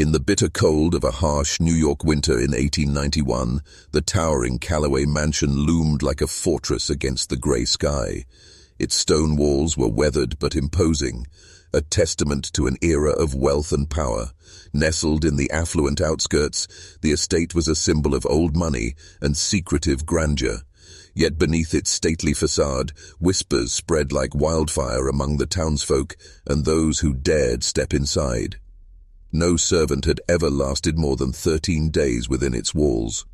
In the bitter cold of a harsh New York winter in 1891, the towering Callaway mansion loomed like a fortress against the grey sky. Its stone walls were weathered but imposing, a testament to an era of wealth and power. Nestled in the affluent outskirts, the estate was a symbol of old money and secretive grandeur. Yet beneath its stately facade, whispers spread like wildfire among the townsfolk and those who dared step inside. No servant had ever lasted more than 13 days within its walls.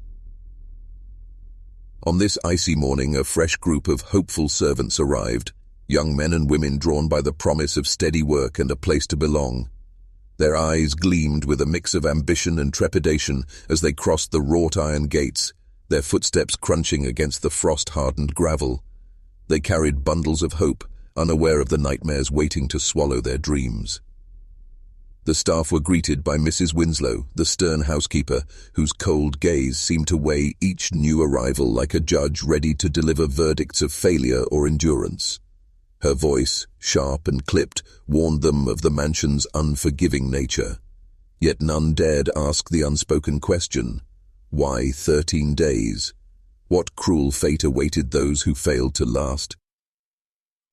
On this icy morning, a fresh group of hopeful servants arrived, young men and women drawn by the promise of steady work and a place to belong. Their eyes gleamed with a mix of ambition and trepidation as they crossed the wrought iron gates, their footsteps crunching against the frost-hardened gravel. They carried bundles of hope, unaware of the nightmares waiting to swallow their dreams. The staff were greeted by Mrs. Winslow, the stern housekeeper, whose cold gaze seemed to weigh each new arrival like a judge ready to deliver verdicts of failure or endurance. Her voice, sharp and clipped, warned them of the mansion's unforgiving nature. Yet none dared ask the unspoken question: why 13 days? What cruel fate awaited those who failed to last?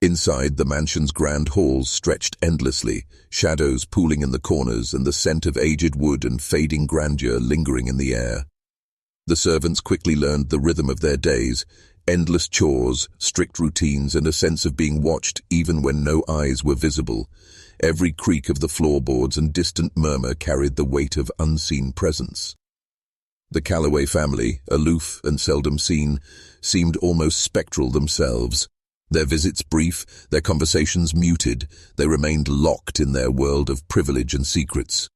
Inside, the mansion's grand halls stretched endlessly, shadows pooling in the corners and the scent of aged wood and fading grandeur lingering in the air. The servants quickly learned the rhythm of their days: endless chores, strict routines, and a sense of being watched even when no eyes were visible. Every creak of the floorboards and distant murmur carried the weight of unseen presence. The Callaway family, aloof and seldom seen, seemed almost spectral themselves. Their visits brief, their conversations muted, they remained locked in their world of privilege and secrets.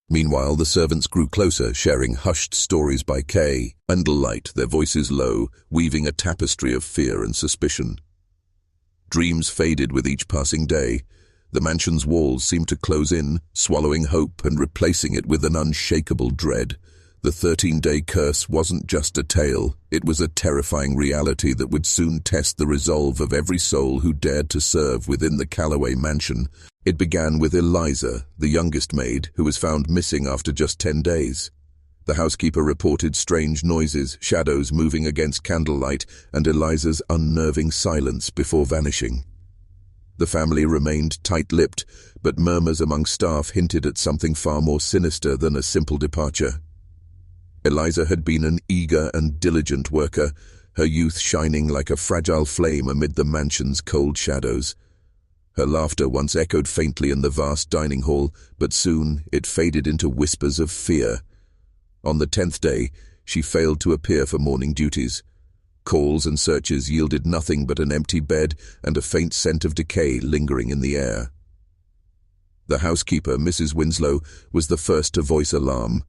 Meanwhile, the servants grew closer, sharing hushed stories by candlelight, their voices low, weaving a tapestry of fear and suspicion. Dreams faded with each passing day. The mansion's walls seemed to close in, swallowing hope and replacing it with an unshakable dread. The 13-day curse wasn't just a tale, it was a terrifying reality that would soon test the resolve of every soul who dared to serve within the Callaway mansion. It began with Eliza, the youngest maid, who was found missing after just 10 days. The housekeeper reported strange noises, shadows moving against candlelight, and Eliza's unnerving silence before vanishing. The family remained tight-lipped, but murmurs among staff hinted at something far more sinister than a simple departure. Eliza had been an eager and diligent worker, her youth shining like a fragile flame amid the mansion's cold shadows. Her laughter once echoed faintly in the vast dining hall, but soon it faded into whispers of fear. On the 10th day, she failed to appear for morning duties. Calls and searches yielded nothing but an empty bed and a faint scent of decay lingering in the air. The housekeeper, Mrs. Winslow, was the first to voice alarm.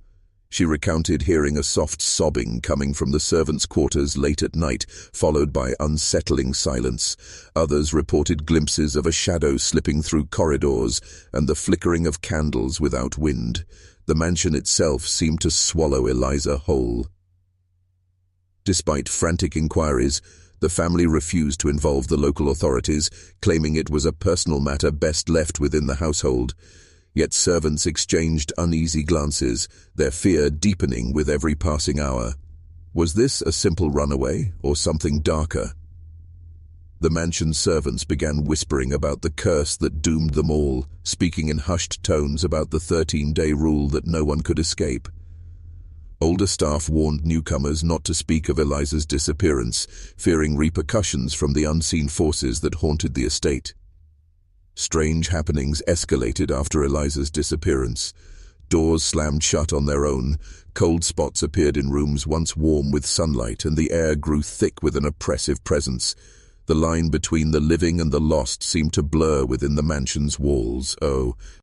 She recounted hearing a soft sobbing coming from the servants' quarters late at night, followed by unsettling silence. Others reported glimpses of a shadow slipping through corridors and the flickering of candles without wind. The mansion itself seemed to swallow Eliza whole. Despite frantic inquiries, the family refused to involve the local authorities, claiming it was a personal matter best left within the household. Yet servants exchanged uneasy glances, their fear deepening with every passing hour. Was this a simple runaway, or something darker? The mansion's servants began whispering about the curse that doomed them all, speaking in hushed tones about the 13-day rule that no one could escape. Older staff warned newcomers not to speak of Eliza's disappearance, fearing repercussions from the unseen forces that haunted the estate. Strange happenings escalated after Eliza's disappearance. Doors slammed shut on their own, cold spots appeared in rooms once warm with sunlight, and the air grew thick with an oppressive presence. The line between the living and the lost seemed to blur within the mansion's walls.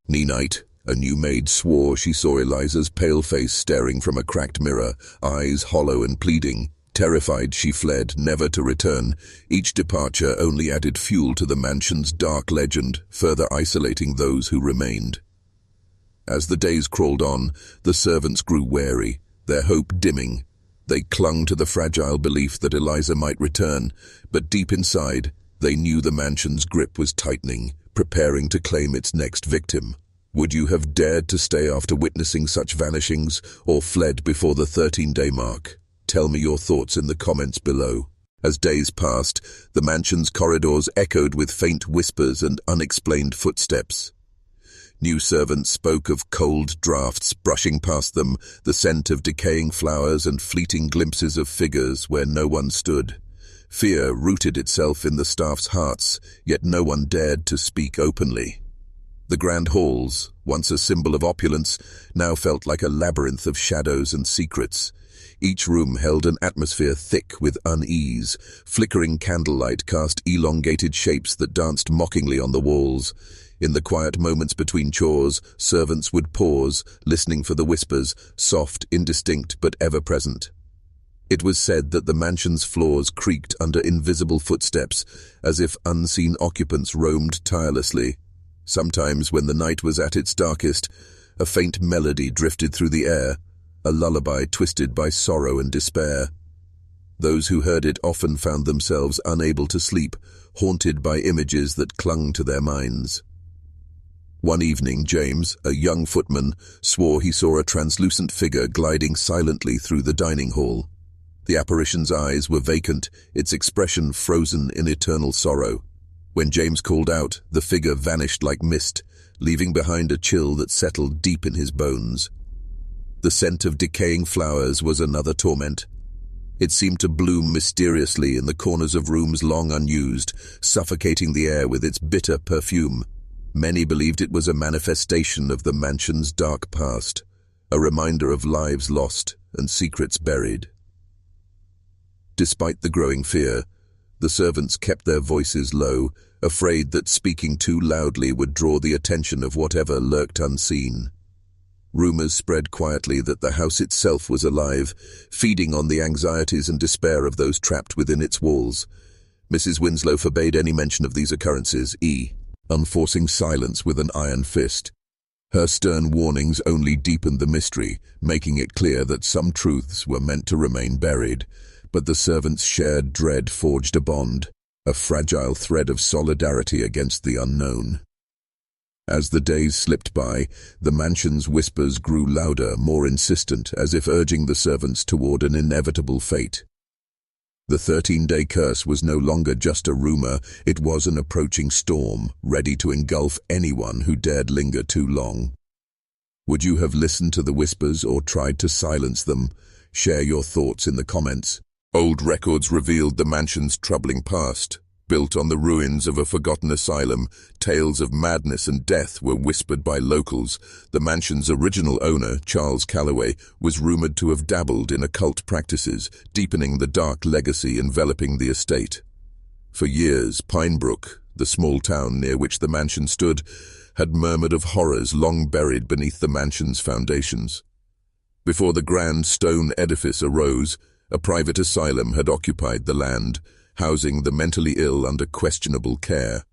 Night, a new maid swore she saw Eliza's pale face staring from a cracked mirror, eyes hollow and pleading. Terrified, she fled, never to return. Each departure only added fuel to the mansion's dark legend, further isolating those who remained. As the days crawled on, the servants grew wary, their hope dimming. They clung to the fragile belief that Eliza might return, but deep inside, they knew the mansion's grip was tightening, preparing to claim its next victim. Would you have dared to stay after witnessing such vanishings, or fled before the 13-day mark? Tell me your thoughts in the comments below. As days passed, the mansion's corridors echoed with faint whispers and unexplained footsteps. New servants spoke of cold drafts brushing past them, the scent of decaying flowers and fleeting glimpses of figures where no one stood. Fear rooted itself in the staff's hearts, yet no one dared to speak openly. The grand halls, once a symbol of opulence, now felt like a labyrinth of shadows and secrets. Each room held an atmosphere thick with unease. Flickering candlelight cast elongated shapes that danced mockingly on the walls. In the quiet moments between chores, servants would pause, listening for the whispers, soft, indistinct, but ever-present. It was said that the mansion's floors creaked under invisible footsteps, as if unseen occupants roamed tirelessly. Sometimes, when the night was at its darkest, a faint melody drifted through the air, a lullaby twisted by sorrow and despair. Those who heard it often found themselves unable to sleep, haunted by images that clung to their minds. One evening, James, a young footman, swore he saw a translucent figure gliding silently through the dining hall. The apparition's eyes were vacant, its expression frozen in eternal sorrow. When James called out, the figure vanished like mist, leaving behind a chill that settled deep in his bones. The scent of decaying flowers was another torment. It seemed to bloom mysteriously in the corners of rooms long unused, suffocating the air with its bitter perfume. Many believed it was a manifestation of the mansion's dark past, a reminder of lives lost and secrets buried. Despite the growing fear, the servants kept their voices low, afraid that speaking too loudly would draw the attention of whatever lurked unseen. Rumors spread quietly that the house itself was alive, feeding on the anxieties and despair of those trapped within its walls. Mrs. Winslow forbade any mention of these occurrences, enforcing silence with an iron fist. Her stern warnings only deepened the mystery, making it clear that some truths were meant to remain buried. But the servants' shared dread forged a bond, a fragile thread of solidarity against the unknown. As the days slipped by, the mansion's whispers grew louder, more insistent, as if urging the servants toward an inevitable fate. The 13-day curse was no longer just a rumor, it was an approaching storm, ready to engulf anyone who dared linger too long. Would you have listened to the whispers or tried to silence them? Share your thoughts in the comments. Old records revealed the mansion's troubling past. Built on the ruins of a forgotten asylum, tales of madness and death were whispered by locals. The mansion's original owner, Charles Calloway, was rumored to have dabbled in occult practices, deepening the dark legacy enveloping the estate. For years, Pinebrook, the small town near which the mansion stood, had murmured of horrors long buried beneath the mansion's foundations. Before the grand stone edifice arose, a private asylum had occupied the land, housing the mentally ill under questionable care.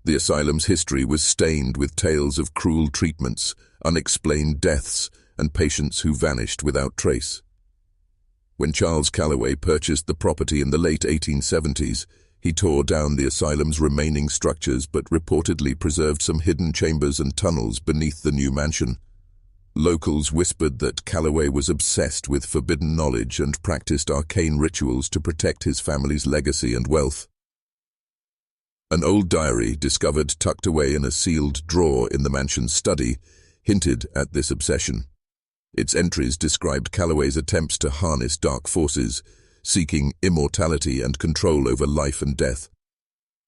The asylum's history was stained with tales of cruel treatments, unexplained deaths, and patients who vanished without trace. When Charles Calloway purchased the property in the late 1870s, he tore down the asylum's remaining structures but reportedly preserved some hidden chambers and tunnels beneath the new mansion. Locals whispered that Calloway was obsessed with forbidden knowledge and practiced arcane rituals to protect his family's legacy and wealth. An old diary, discovered tucked away in a sealed drawer in the mansion's study, hinted at this obsession. Its entries described Calloway's attempts to harness dark forces, seeking immortality and control over life and death.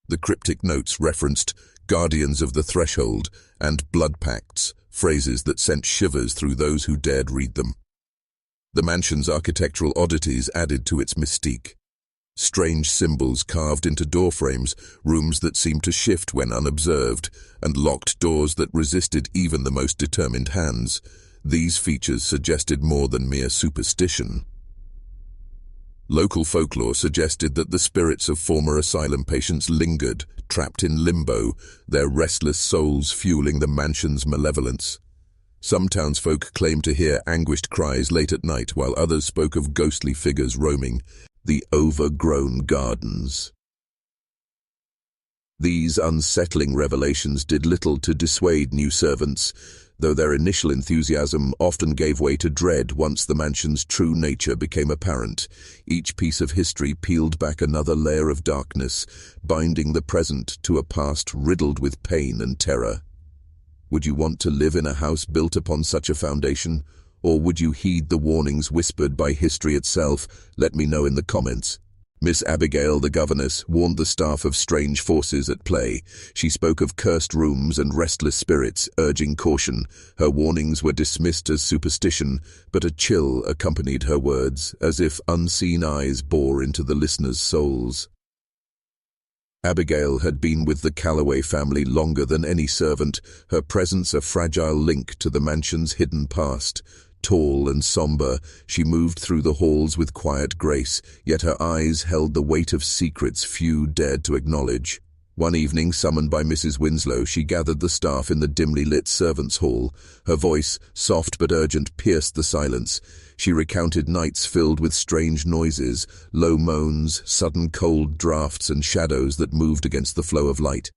The cryptic notes referenced guardians of the threshold and blood pacts, phrases that sent shivers through those who dared read them. The mansion's architectural oddities added to its mystique. Strange symbols carved into doorframes, rooms that seemed to shift when unobserved, and locked doors that resisted even the most determined hands. These features suggested more than mere superstition. Local folklore suggested that the spirits of former asylum patients lingered, trapped in limbo, their restless souls fueling the mansion's malevolence. Some townsfolk claimed to hear anguished cries late at night, while others spoke of ghostly figures roaming the overgrown gardens. These unsettling revelations did little to dissuade new servants, though their initial enthusiasm often gave way to dread once the mansion's true nature became apparent. Each piece of history peeled back another layer of darkness, binding the present to a past riddled with pain and terror. Would you want to live in a house built upon such a foundation, or would you heed the warnings whispered by history itself? Let me know in the comments. Miss Abigail, the governess, warned the staff of strange forces at play. She spoke of cursed rooms and restless spirits, urging caution. Her warnings were dismissed as superstition, but a chill accompanied her words, as if unseen eyes bore into the listeners' souls. Abigail had been with the Calloway family longer than any servant, her presence a fragile link to the mansion's hidden past. Tall and somber, she moved through the halls with quiet grace, yet her eyes held the weight of secrets few dared to acknowledge. One evening, summoned by Mrs. Winslow, she gathered the staff in the dimly lit servants' hall. Her voice, soft but urgent, pierced the silence. She recounted nights filled with strange noises, low moans, sudden cold draughts, and shadows that moved against the flow of light.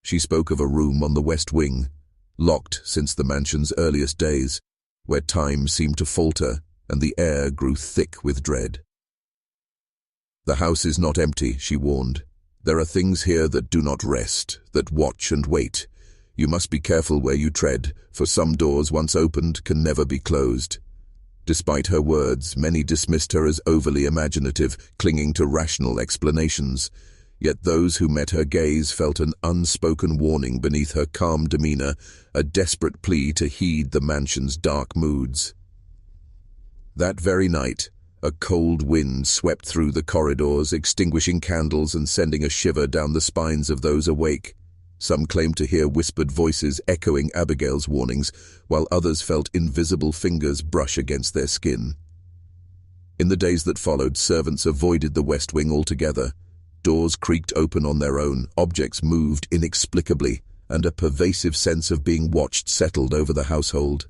She spoke of a room on the west wing, locked since the mansion's earliest days, where time seemed to falter and the air grew thick with dread. "The house is not empty," she warned. "There are things here that do not rest, that watch and wait. You must be careful where you tread, for some doors once opened can never be closed." Despite her words, many dismissed her as overly imaginative, clinging to rational explanations. Yet those who met her gaze felt an unspoken warning beneath her calm demeanor, a desperate plea to heed the mansion's dark moods. That very night, a cold wind swept through the corridors, extinguishing candles and sending a shiver down the spines of those awake. Some claimed to hear whispered voices echoing Abigail's warnings, while others felt invisible fingers brush against their skin. In the days that followed, servants avoided the West Wing altogether. Doors creaked open on their own, objects moved inexplicably, and a pervasive sense of being watched settled over the household.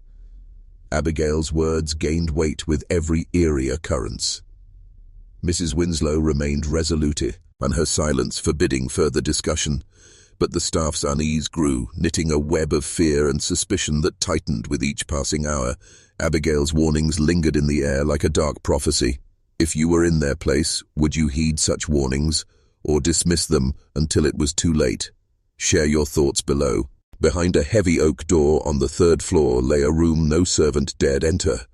Abigail's words gained weight with every eerie occurrence. Mrs. Winslow remained resolute, and her silence forbidding further discussion. But the staff's unease grew, knitting a web of fear and suspicion that tightened with each passing hour. Abigail's warnings lingered in the air like a dark prophecy. If you were in their place, would you heed such warnings, or dismiss them until it was too late? Share your thoughts below. Behind a heavy oak door on the third floor lay a room no servant dared enter.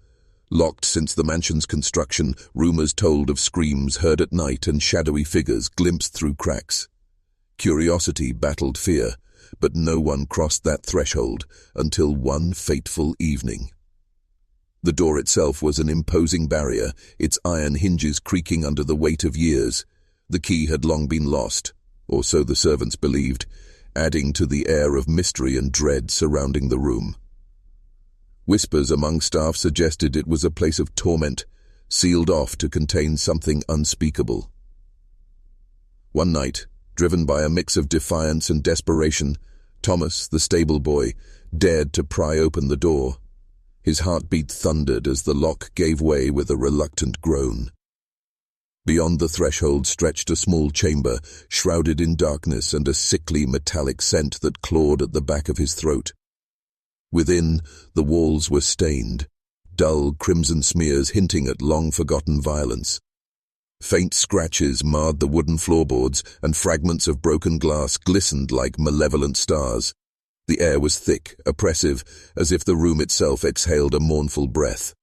Locked since the mansion's construction, rumors told of screams heard at night and shadowy figures glimpsed through cracks. Curiosity battled fear, but no one crossed that threshold until one fateful evening. The door itself was an imposing barrier, its iron hinges creaking under the weight of years. The key had long been lost, or so the servants believed, adding to the air of mystery and dread surrounding the room. Whispers among staff suggested it was a place of torment, sealed off to contain something unspeakable. One night, driven by a mix of defiance and desperation, Thomas, the stable boy, dared to pry open the door. His heartbeat thundered as the lock gave way with a reluctant groan. Beyond the threshold stretched a small chamber, shrouded in darkness and a sickly metallic scent that clawed at the back of his throat. Within, the walls were stained, dull crimson smears hinting at long-forgotten violence. Faint scratches marred the wooden floorboards, and fragments of broken glass glistened like malevolent stars. The air was thick, oppressive, as if the room itself exhaled a mournful breath.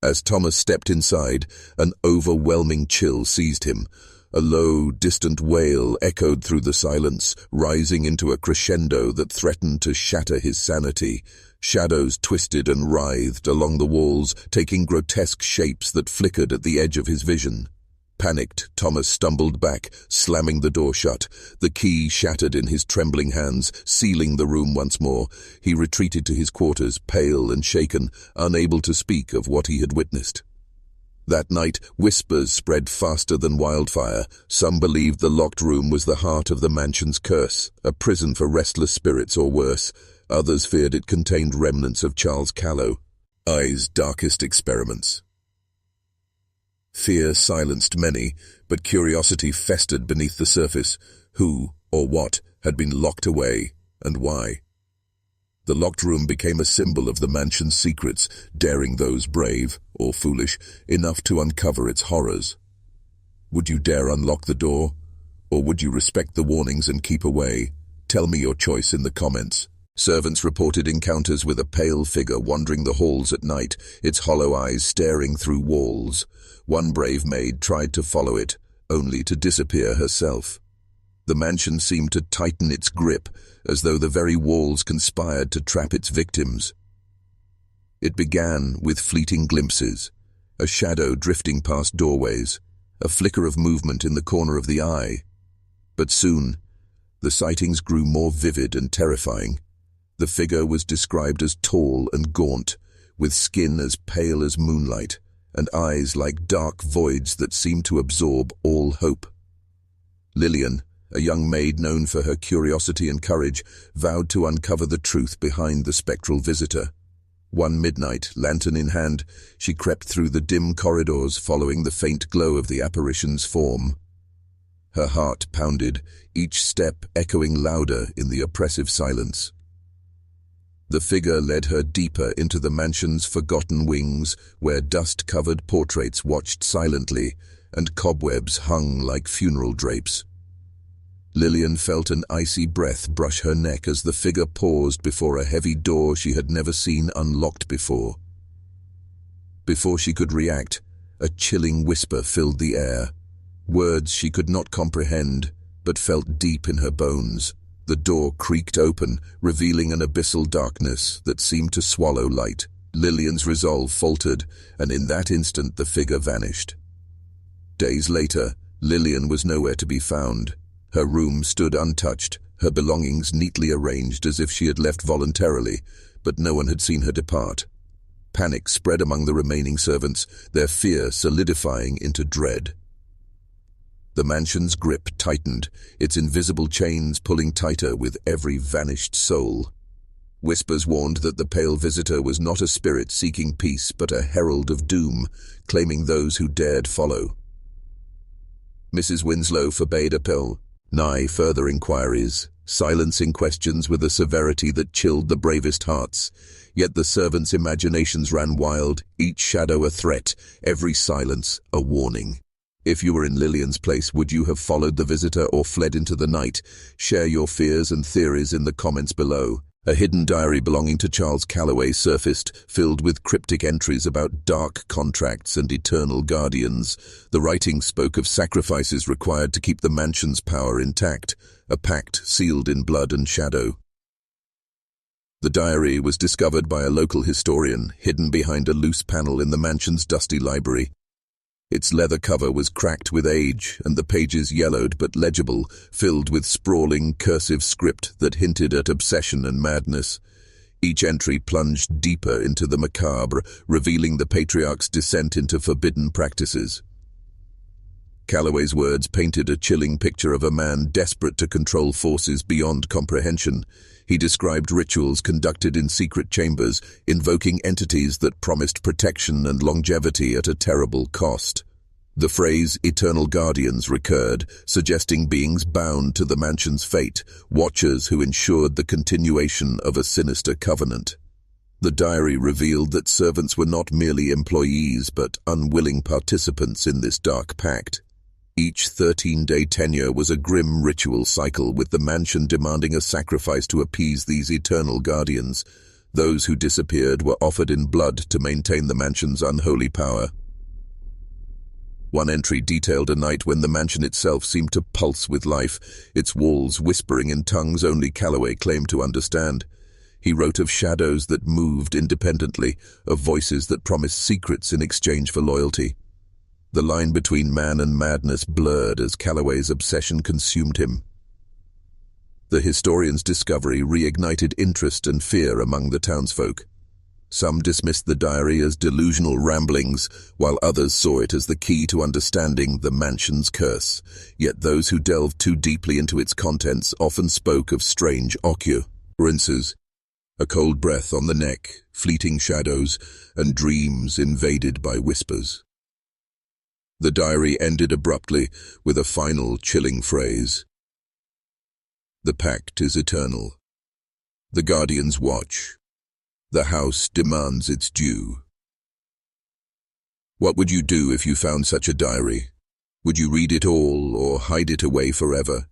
As Thomas stepped inside, an overwhelming chill seized him. A low, distant wail echoed through the silence, rising into a crescendo that threatened to shatter his sanity. Shadows twisted and writhed along the walls, taking grotesque shapes that flickered at the edge of his vision. Panicked, Thomas stumbled back, slamming the door shut. The key shattered in his trembling hands, sealing the room once more. He retreated to his quarters, pale and shaken, unable to speak of what he had witnessed. That night, whispers spread faster than wildfire. Some believed the locked room was the heart of the mansion's curse, a prison for restless spirits or worse. Others feared it contained remnants of Charles Calloway's darkest experiments. Fear silenced many, but curiosity festered beneath the surface. Who or what had been locked away, and why. The locked room became a symbol of the mansion's secrets, daring those brave, or foolish, enough to uncover its horrors. Would you dare unlock the door? Or would you respect the warnings and keep away? Tell me your choice in the comments. Servants reported encounters with a pale figure wandering the halls at night, its hollow eyes staring through walls. One brave maid tried to follow it, only to disappear herself. The mansion seemed to tighten its grip, as though the very walls conspired to trap its victims. It began with fleeting glimpses, a shadow drifting past doorways, a flicker of movement in the corner of the eye. But soon, the sightings grew more vivid and terrifying. The figure was described as tall and gaunt, with skin as pale as moonlight, and eyes like dark voids that seemed to absorb all hope. Lillian, a young maid known for her curiosity and courage, vowed to uncover the truth behind the spectral visitor. One midnight, lantern in hand, she crept through the dim corridors following the faint glow of the apparition's form. Her heart pounded, each step echoing louder in the oppressive silence. The figure led her deeper into the mansion's forgotten wings, where dust-covered portraits watched silently and cobwebs hung like funeral drapes. Lillian felt an icy breath brush her neck as the figure paused before a heavy door she had never seen unlocked before. Before she could react, a chilling whisper filled the air, words she could not comprehend but felt deep in her bones. The door creaked open, revealing an abyssal darkness that seemed to swallow light. Lillian's resolve faltered, and in that instant the figure vanished. Days later, Lillian was nowhere to be found. Her room stood untouched, her belongings neatly arranged as if she had left voluntarily, but no one had seen her depart. Panic spread among the remaining servants, their fear solidifying into dread. The mansion's grip tightened, its invisible chains pulling tighter with every vanished soul. Whispers warned that the pale visitor was not a spirit seeking peace, but a herald of doom, claiming those who dared follow. Mrs. Winslow forbade appeal, nigh further inquiries, silencing questions with a severity that chilled the bravest hearts. Yet the servants' imaginations ran wild, each shadow a threat, every silence a warning. If you were in Lillian's place, would you have followed the visitor or fled into the night? Share your fears and theories in the comments below. A hidden diary belonging to Charles Calloway surfaced, filled with cryptic entries about dark contracts and eternal guardians. The writing spoke of sacrifices required to keep the mansion's power intact, a pact sealed in blood and shadow. The diary was discovered by a local historian, hidden behind a loose panel in the mansion's dusty library. Its leather cover was cracked with age, and the pages yellowed but legible, filled with sprawling, cursive script that hinted at obsession and madness. Each entry plunged deeper into the macabre, revealing the patriarch's descent into forbidden practices. Calloway's words painted a chilling picture of a man desperate to control forces beyond comprehension. He described rituals conducted in secret chambers, invoking entities that promised protection and longevity at a terrible cost. The phrase "eternal guardians" recurred, suggesting beings bound to the mansion's fate, watchers who ensured the continuation of a sinister covenant. The diary revealed that servants were not merely employees but unwilling participants in this dark pact. Each 13-day tenure was a grim ritual cycle, with the mansion demanding a sacrifice to appease these eternal guardians. Those who disappeared were offered in blood to maintain the mansion's unholy power. One entry detailed a night when the mansion itself seemed to pulse with life, its walls whispering in tongues only Calloway claimed to understand. He wrote of shadows that moved independently, of voices that promised secrets in exchange for loyalty. The line between man and madness blurred as Calloway's obsession consumed him. The historian's discovery reignited interest and fear among the townsfolk. Some dismissed the diary as delusional ramblings, while others saw it as the key to understanding the mansion's curse. Yet those who delved too deeply into its contents often spoke of strange occurrences, a cold breath on the neck, fleeting shadows, and dreams invaded by whispers. The diary ended abruptly with a final chilling phrase. The pact is eternal. The guardians watch. The house demands its due. What would you do if you found such a diary? Would you read it all or hide it away forever?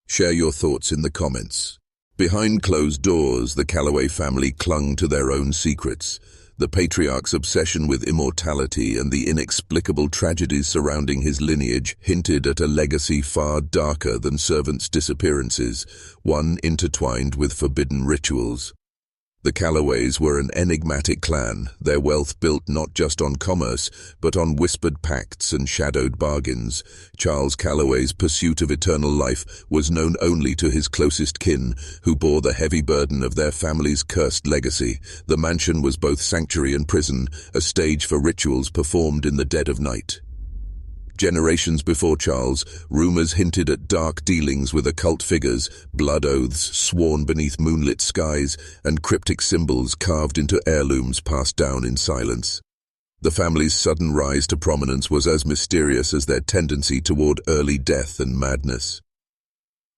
Share your thoughts in the comments. Behind closed doors, the Calloway family clung to their own secrets. The patriarch's obsession with immortality and the inexplicable tragedies surrounding his lineage hinted at a legacy far darker than servants' disappearances, one intertwined with forbidden rituals. The Calloways were an enigmatic clan, their wealth built not just on commerce, but on whispered pacts and shadowed bargains. Charles Calloway's pursuit of eternal life was known only to his closest kin, who bore the heavy burden of their family's cursed legacy. The mansion was both sanctuary and prison, a stage for rituals performed in the dead of night. Generations before Charles, rumors hinted at dark dealings with occult figures, blood oaths sworn beneath moonlit skies, and cryptic symbols carved into heirlooms passed down in silence. The family's sudden rise to prominence was as mysterious as their tendency toward early death and madness.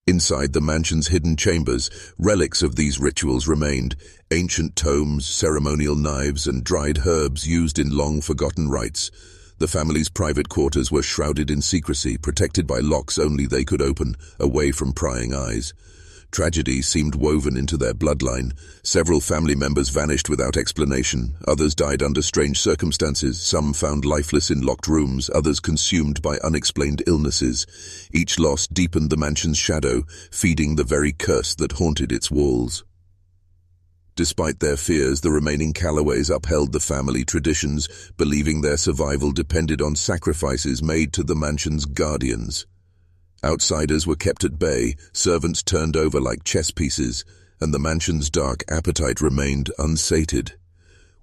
Inside the mansion's hidden chambers, relics of these rituals remained: ancient tomes, ceremonial knives, and dried herbs used in long-forgotten rites. The family's private quarters were shrouded in secrecy, protected by locks only they could open, away from prying eyes. Tragedy seemed woven into their bloodline. Several family members vanished without explanation. Others died under strange circumstances. Some found lifeless in locked rooms, others consumed by unexplained illnesses. Each loss deepened the mansion's shadow, feeding the very curse that haunted its walls. Despite their fears, the remaining Calloways upheld the family traditions, believing their survival depended on sacrifices made to the mansion's guardians. Outsiders were kept at bay, servants turned over like chess pieces, and the mansion's dark appetite remained unsated.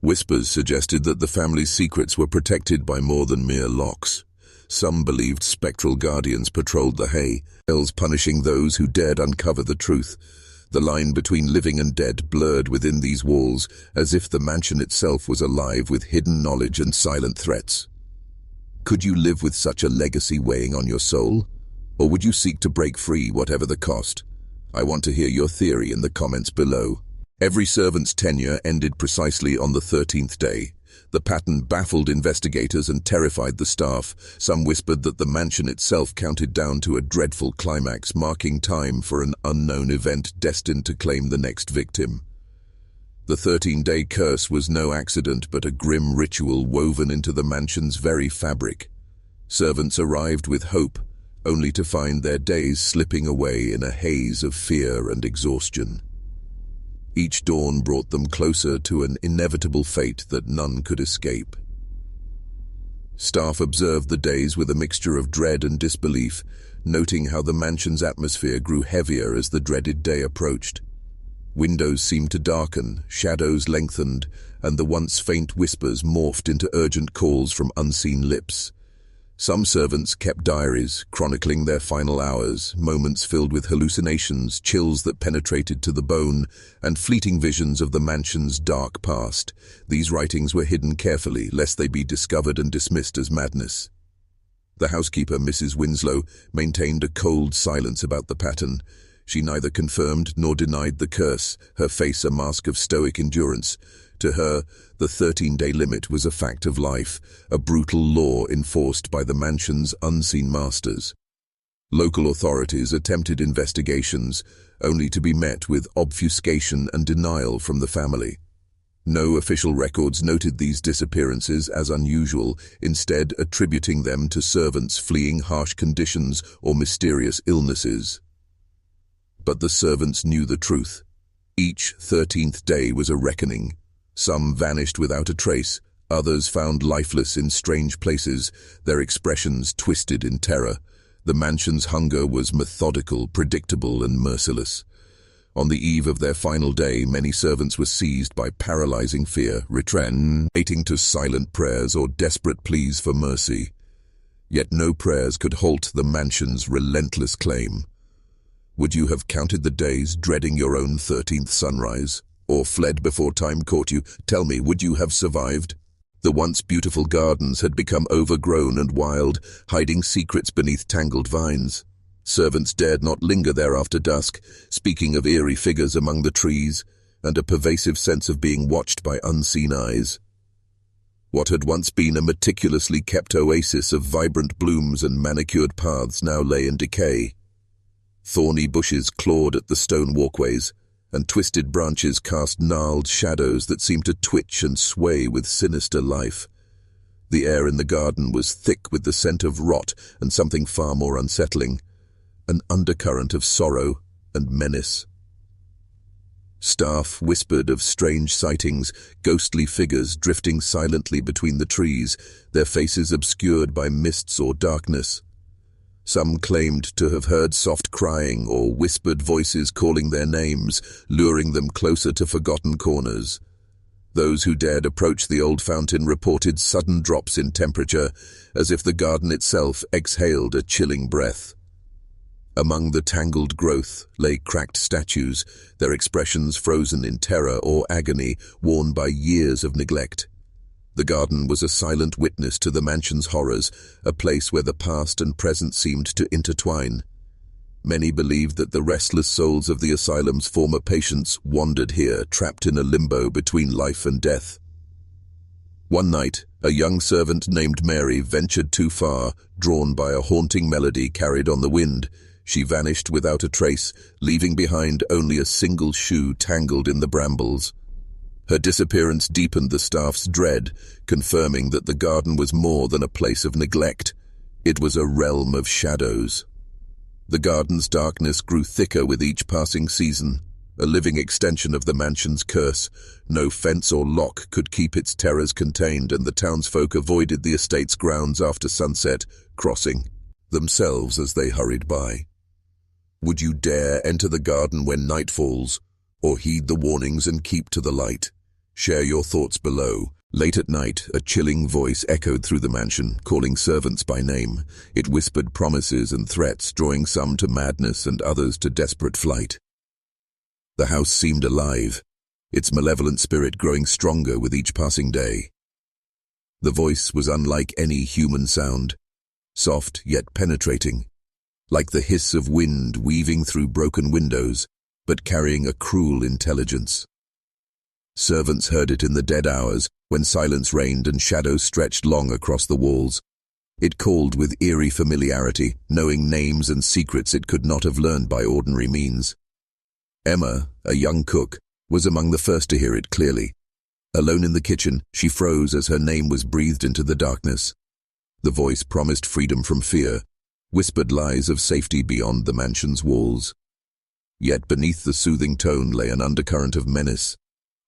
Whispers suggested that the family's secrets were protected by more than mere locks. Some believed spectral guardians patrolled the hay, punishing those who dared uncover the truth. The line between living and dead blurred within these walls, as if the mansion itself was alive with hidden knowledge and silent threats. Could you live with such a legacy weighing on your soul? Or would you seek to break free, whatever the cost? I want to hear your theory in the comments below. Every servant's tenure ended precisely on the 13th day. The pattern baffled investigators and terrified the staff. Some whispered that the mansion itself counted down to a dreadful climax, marking time for an unknown event destined to claim the next victim. The 13-day curse was no accident, but a grim ritual woven into the mansion's very fabric. Servants arrived with hope, only to find their days slipping away in a haze of fear and exhaustion. Each dawn brought them closer to an inevitable fate that none could escape. Staff observed the days with a mixture of dread and disbelief, noting how the mansion's atmosphere grew heavier as the dreaded day approached. Windows seemed to darken, shadows lengthened, and the once faint whispers morphed into urgent calls from unseen lips. Some servants kept diaries, chronicling their final hours, moments filled with hallucinations, chills that penetrated to the bone, and fleeting visions of the mansion's dark past. These writings were hidden carefully, lest they be discovered and dismissed as madness. The housekeeper, Mrs. Winslow, maintained a cold silence about the pattern. She neither confirmed nor denied the curse, her face a mask of stoic endurance. To her, the 13-day limit was a fact of life, a brutal law enforced by the mansion's unseen masters. Local authorities attempted investigations, only to be met with obfuscation and denial from the family. No official records noted these disappearances as unusual, instead attributing them to servants fleeing harsh conditions or mysterious illnesses. But the servants knew the truth. Each 13th day was a reckoning. Some vanished without a trace, others found lifeless in strange places, their expressions twisted in terror. The mansion's hunger was methodical, predictable, and merciless. On the eve of their final day, many servants were seized by paralyzing fear, retreating to silent prayers or desperate pleas for mercy. Yet no prayers could halt the mansion's relentless claim. Would you have counted the days, dreading your own 13th sunrise? Or fled before time caught you? Tell me, would you have survived? The once beautiful gardens had become overgrown and wild, hiding secrets beneath tangled vines. Servants dared not linger there after dusk, speaking of eerie figures among the trees, and a pervasive sense of being watched by unseen eyes. What had once been a meticulously kept oasis of vibrant blooms and manicured paths now lay in decay. Thorny bushes clawed at the stone walkways, and twisted branches cast gnarled shadows that seemed to twitch and sway with sinister life. The air in the garden was thick with the scent of rot and something far more unsettling, an undercurrent of sorrow and menace. Staff whispered of strange sightings, ghostly figures drifting silently between the trees, their faces obscured by mists or darkness. Some claimed to have heard soft crying or whispered voices calling their names, luring them closer to forgotten corners. Those who dared approach the old fountain reported sudden drops in temperature, as if the garden itself exhaled a chilling breath. Among the tangled growth lay cracked statues, their expressions frozen in terror or agony, worn by years of neglect. The garden was a silent witness to the mansion's horrors, a place where the past and present seemed to intertwine. Many believed that the restless souls of the asylum's former patients wandered here, trapped in a limbo between life and death. One night, a young servant named Mary ventured too far, drawn by a haunting melody carried on the wind. She vanished without a trace, leaving behind only a single shoe tangled in the brambles. Her disappearance deepened the staff's dread, confirming that the garden was more than a place of neglect. It was a realm of shadows. The garden's darkness grew thicker with each passing season, a living extension of the mansion's curse. No fence or lock could keep its terrors contained, and the townsfolk avoided the estate's grounds after sunset, crossing themselves as they hurried by. Would you dare enter the garden when night falls, or heed the warnings and keep to the light? Share your thoughts below. Late at night, a chilling voice echoed through the mansion, calling servants by name. It whispered promises and threats, drawing some to madness and others to desperate flight. The house seemed alive, its malevolent spirit growing stronger with each passing day. The voice was unlike any human sound, soft yet penetrating, like the hiss of wind weaving through broken windows, but carrying a cruel intelligence. Servants heard it in the dead hours, when silence reigned and shadows stretched long across the walls. It called with eerie familiarity, knowing names and secrets it could not have learned by ordinary means. Emma, a young cook, was among the first to hear it clearly. Alone in the kitchen, she froze as her name was breathed into the darkness. The voice promised freedom from fear, whispered lies of safety beyond the mansion's walls. Yet beneath the soothing tone lay an undercurrent of menace,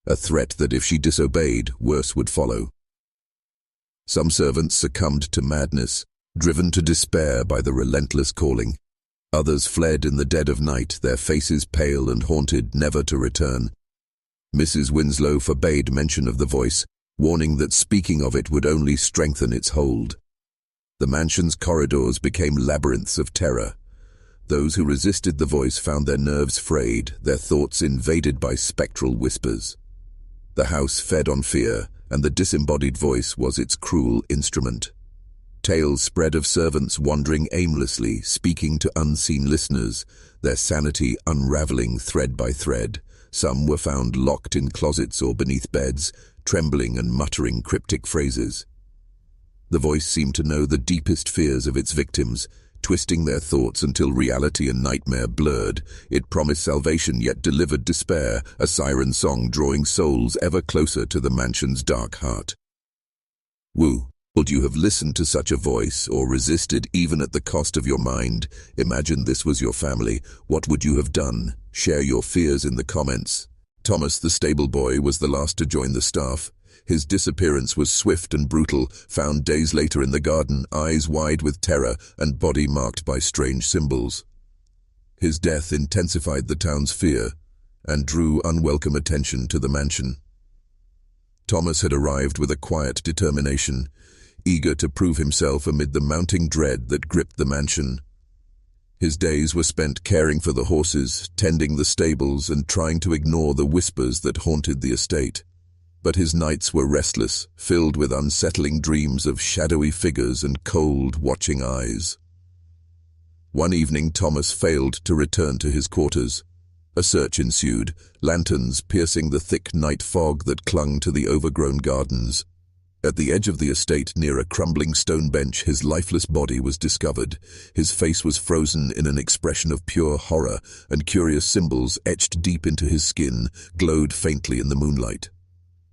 a threat that if she disobeyed, worse would follow. Some servants succumbed to madness, driven to despair by the relentless calling. Others fled in the dead of night, their faces pale and haunted, never to return. Mrs. Winslow forbade mention of the voice, warning that speaking of it would only strengthen its hold. The mansion's corridors became labyrinths of terror. Those who resisted the voice found their nerves frayed, their thoughts invaded by spectral whispers. The house fed on fear, and the disembodied voice was its cruel instrument. Tales spread of servants wandering aimlessly, speaking to unseen listeners, their sanity unraveling thread by thread. Some were found locked in closets or beneath beds, trembling and muttering cryptic phrases. The voice seemed to know the deepest fears of its victims, twisting their thoughts until reality and nightmare blurred. It promised salvation yet delivered despair, a siren song drawing souls ever closer to the mansion's dark heart. Would you have listened to such a voice, or resisted even at the cost of your mind? Imagine this was your family. What would you have done? Share your fears in the comments. Thomas, the stable boy, was the last to join the staff. His disappearance was swift and brutal, found days later in the garden, eyes wide with terror and body marked by strange symbols. His death intensified the town's fear and drew unwelcome attention to the mansion. Thomas had arrived with a quiet determination, eager to prove himself amid the mounting dread that gripped the mansion. His days were spent caring for the horses, tending the stables, and trying to ignore the whispers that haunted the estate. But his nights were restless, filled with unsettling dreams of shadowy figures and cold, watching eyes. One evening, Thomas failed to return to his quarters. A search ensued, lanterns piercing the thick night fog that clung to the overgrown gardens. At the edge of the estate, near a crumbling stone bench, his lifeless body was discovered. His face was frozen in an expression of pure horror, and curious symbols etched deep into his skin glowed faintly in the moonlight.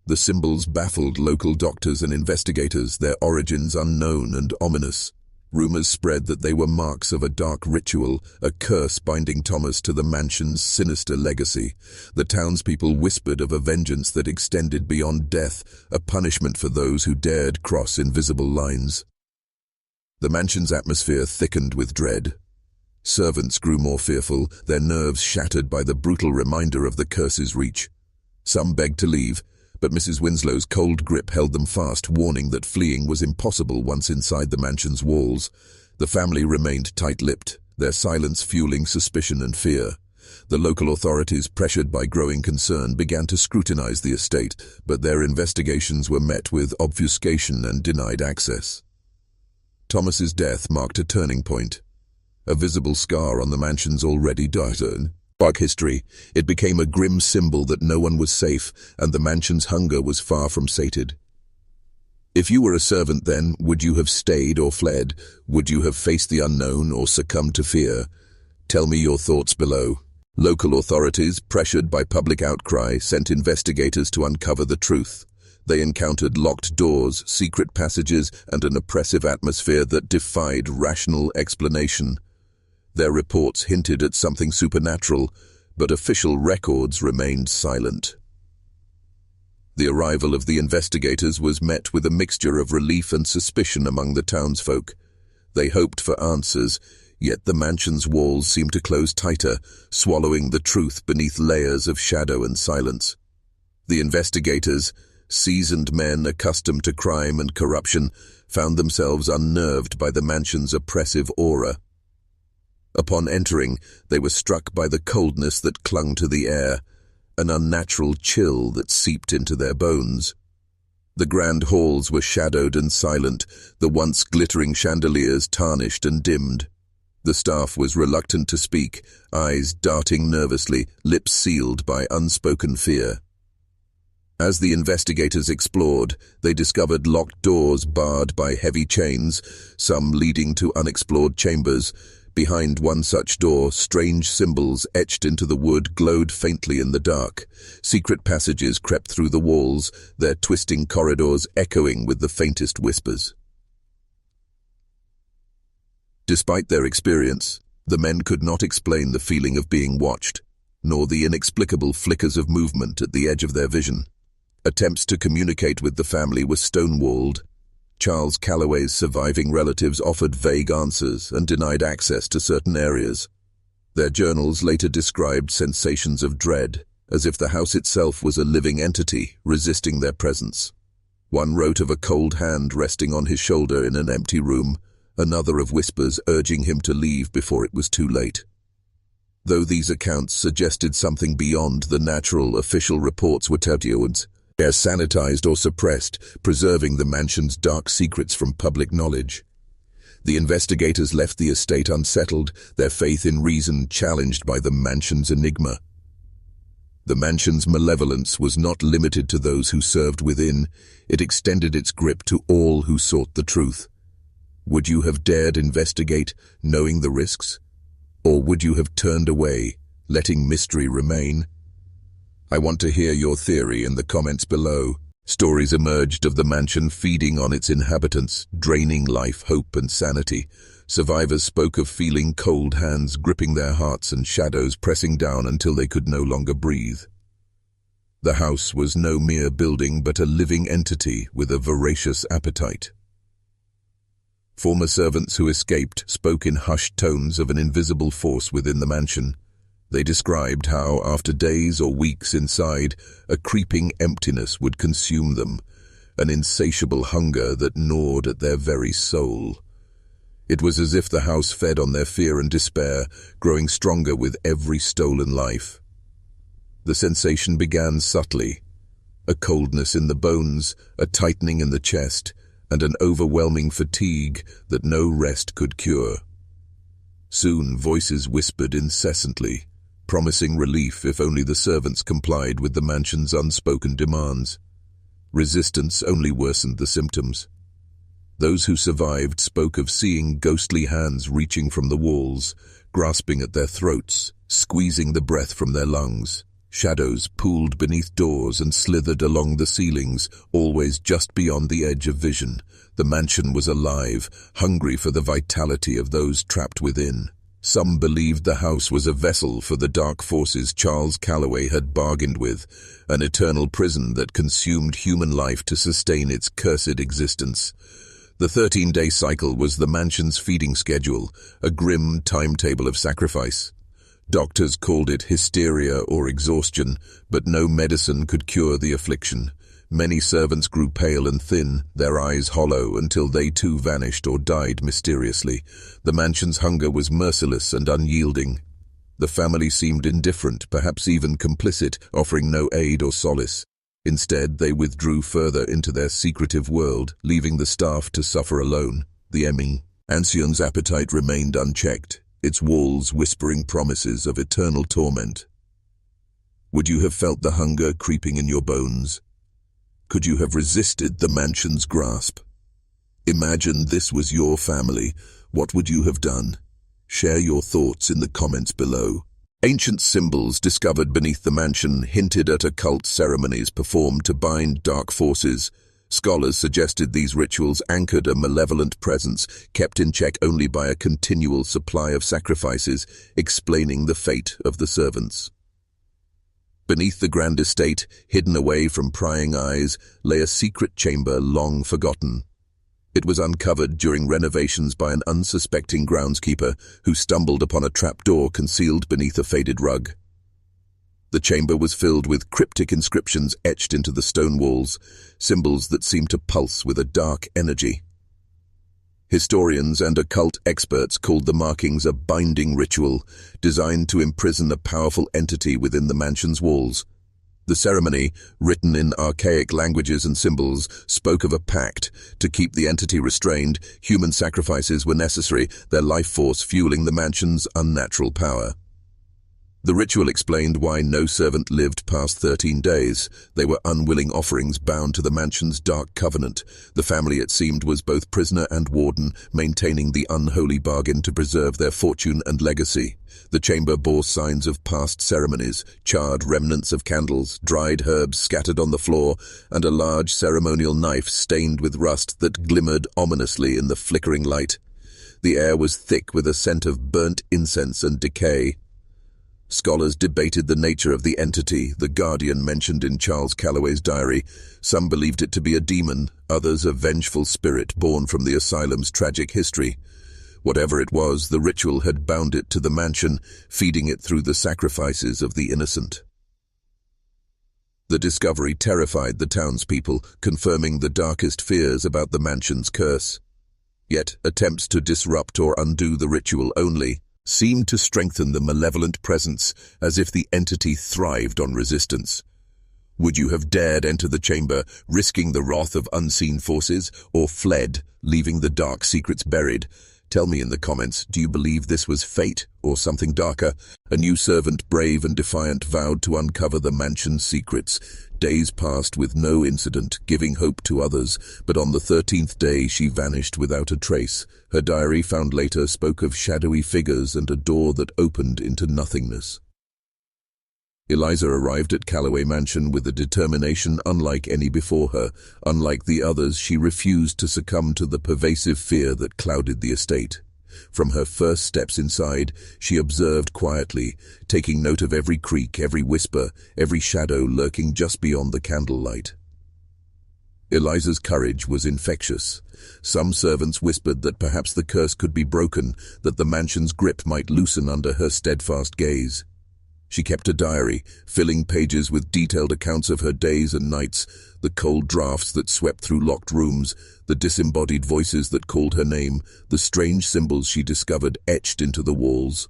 The symbols baffled local doctors and investigators, their origins unknown and ominous. Rumors spread that they were marks of a dark ritual, a curse binding Thomas to the mansion's sinister legacy. The townspeople whispered of a vengeance that extended beyond death, a punishment for those who dared cross invisible lines. The mansion's atmosphere thickened with dread. Servants grew more fearful, their nerves shattered by the brutal reminder of the curse's reach. Some begged to leave, but Mrs. Winslow's cold grip held them fast, warning that fleeing was impossible once inside the mansion's walls. The family remained tight-lipped, their silence fueling suspicion and fear. The local authorities, pressured by growing concern, began to scrutinize the estate, but their investigations were met with obfuscation and denied access. Thomas's death marked a turning point. A visible scar on the mansion's already dark history, it became a grim symbol that no one was safe, and the mansion's hunger was far from sated. If you were a servant then, would you have stayed or fled? Would you have faced the unknown or succumbed to fear? Tell me your thoughts below. Local authorities, pressured by public outcry, sent investigators to uncover the truth. They encountered locked doors, secret passages, and an oppressive atmosphere that defied rational explanation. Their reports hinted at something supernatural, but official records remained silent. The arrival of the investigators was met with a mixture of relief and suspicion among the townsfolk. They hoped for answers, yet the mansion's walls seemed to close tighter, swallowing the truth beneath layers of shadow and silence. The investigators, seasoned men accustomed to crime and corruption, found themselves unnerved by the mansion's oppressive aura. Upon entering, they were struck by the coldness that clung to the air, an unnatural chill that seeped into their bones. The grand halls were shadowed and silent, the once glittering chandeliers tarnished and dimmed. The staff was reluctant to speak, eyes darting nervously, lips sealed by unspoken fear. As the investigators explored, they discovered locked doors barred by heavy chains, some leading to unexplored chambers. Behind one such door, strange symbols etched into the wood glowed faintly in the dark. Secret passages crept through the walls, their twisting corridors echoing with the faintest whispers. Despite their experience, the men could not explain the feeling of being watched, nor the inexplicable flickers of movement at the edge of their vision. Attempts to communicate with the family were stonewalled. Charles Calloway's surviving relatives offered vague answers and denied access to certain areas. Their journals later described sensations of dread, as if the house itself was a living entity resisting their presence. One wrote of a cold hand resting on his shoulder in an empty room, another of whispers urging him to leave before it was too late. Though these accounts suggested something beyond the natural, official reports were tabooed. They are sanitized or suppressed, preserving the mansion's dark secrets from public knowledge. The investigators left the estate unsettled, their faith in reason challenged by the mansion's enigma. The mansion's malevolence was not limited to those who served within, it extended its grip to all who sought the truth. Would you have dared investigate, knowing the risks? Or would you have turned away, letting mystery remain? I want to hear your theory in the comments below. Stories emerged of the mansion feeding on its inhabitants, draining life, hope, and sanity. Survivors spoke of feeling cold hands gripping their hearts and shadows pressing down until they could no longer breathe. The house was no mere building but a living entity with a voracious appetite. Former servants who escaped spoke in hushed tones of an invisible force within the mansion. They described how, after days or weeks inside, a creeping emptiness would consume them, an insatiable hunger that gnawed at their very soul. It was as if the house fed on their fear and despair, growing stronger with every stolen life. The sensation began subtly, a coldness in the bones, a tightening in the chest, and an overwhelming fatigue that no rest could cure. Soon voices whispered incessantly, promising relief if only the servants complied with the mansion's unspoken demands. Resistance only worsened the symptoms. Those who survived spoke of seeing ghostly hands reaching from the walls, grasping at their throats, squeezing the breath from their lungs. Shadows pooled beneath doors and slithered along the ceilings, always just beyond the edge of vision. The mansion was alive, hungry for the vitality of those trapped within. Some believed the house was a vessel for the dark forces Charles Calloway had bargained with, an eternal prison that consumed human life to sustain its cursed existence. The 13-day cycle was the mansion's feeding schedule, a grim timetable of sacrifice. Doctors called it hysteria or exhaustion, but no medicine could cure the affliction. Many servants grew pale and thin, their eyes hollow, until they too vanished or died mysteriously. The mansion's hunger was merciless and unyielding. The family seemed indifferent, perhaps even complicit, offering no aid or solace. Instead, they withdrew further into their secretive world, leaving the staff to suffer alone. The Ancien's appetite remained unchecked, its walls whispering promises of eternal torment. Would you have felt the hunger creeping in your bones? Could you have resisted the mansion's grasp? Imagine this was your family. What would you have done? Share your thoughts in the comments below. Ancient symbols discovered beneath the mansion hinted at occult ceremonies performed to bind dark forces. Scholars suggested these rituals anchored a malevolent presence, kept in check only by a continual supply of sacrifices, explaining the fate of the servants. Beneath the grand estate, hidden away from prying eyes, lay a secret chamber long forgotten. It was uncovered during renovations by an unsuspecting groundskeeper who stumbled upon a trapdoor concealed beneath a faded rug. The chamber was filled with cryptic inscriptions etched into the stone walls, symbols that seemed to pulse with a dark energy. Historians and occult experts called the markings a binding ritual, designed to imprison a powerful entity within the mansion's walls. The ceremony, written in archaic languages and symbols, spoke of a pact. To keep the entity restrained, human sacrifices were necessary, their life force fueling the mansion's unnatural power. The ritual explained why no servant lived past 13 days. They were unwilling offerings bound to the mansion's dark covenant. The family, it seemed, was both prisoner and warden, maintaining the unholy bargain to preserve their fortune and legacy. The chamber bore signs of past ceremonies, charred remnants of candles, dried herbs scattered on the floor, and a large ceremonial knife stained with rust that glimmered ominously in the flickering light. The air was thick with a scent of burnt incense and decay. Scholars debated the nature of the entity, the guardian mentioned in Charles Calloway's diary. Some believed it to be a demon, others a vengeful spirit born from the asylum's tragic history. Whatever it was, the ritual had bound it to the mansion, feeding it through the sacrifices of the innocent. The discovery terrified the townspeople, confirming the darkest fears about the mansion's curse. Yet attempts to disrupt or undo the ritual only seemed to strengthen the malevolent presence, as if the entity thrived on resistance. Would you have dared enter the chamber, risking the wrath of unseen forces, or fled, leaving the dark secrets buried? Tell me in the comments, do you believe this was fate, or something darker? A new servant, brave and defiant, vowed to uncover the mansion's secrets. Days passed with no incident, giving hope to others, but on the 13th day she vanished without a trace. Her diary, found later, spoke of shadowy figures and a door that opened into nothingness. Eliza arrived at Calloway Mansion with a determination unlike any before her. Unlike the others, she refused to succumb to the pervasive fear that clouded the estate. From her first steps inside, she observed quietly, taking note of every creak, every whisper, every shadow lurking just beyond the candlelight. Eliza's courage was infectious. Some servants whispered that perhaps the curse could be broken, that the mansion's grip might loosen under her steadfast gaze. She kept a diary, filling pages with detailed accounts of her days and nights, the cold drafts that swept through locked rooms, the disembodied voices that called her name, the strange symbols she discovered etched into the walls.